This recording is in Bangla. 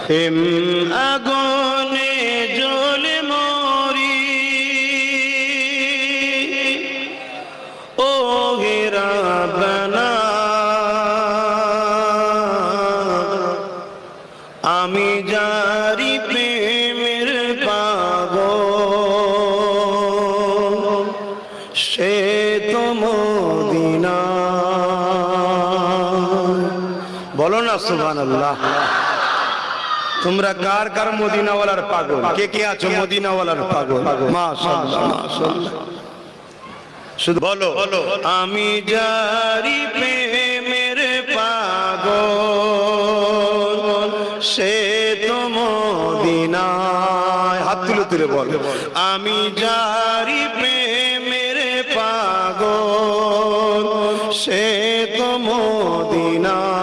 প্রেম আগুনে জ্বলে মরি ও হে রাব্বানা আমি যারি প্রেমের পাগল সে তো মদিনা। বলো না সুবহানাল্লাহ। তোমরা কার কার মদিনাওয়ালার পাগল? কে কে আছো মদিনাওয়ালার পাগল? মাশাআল্লাহ মাশাআল্লাহ। শুধু বলো আমি যারি প্রেমের পাগল সে তো মদিনায়। হাত তুলে তুলে বলো আমি যারি প্রেমের পাগল সে তো মদিনায়।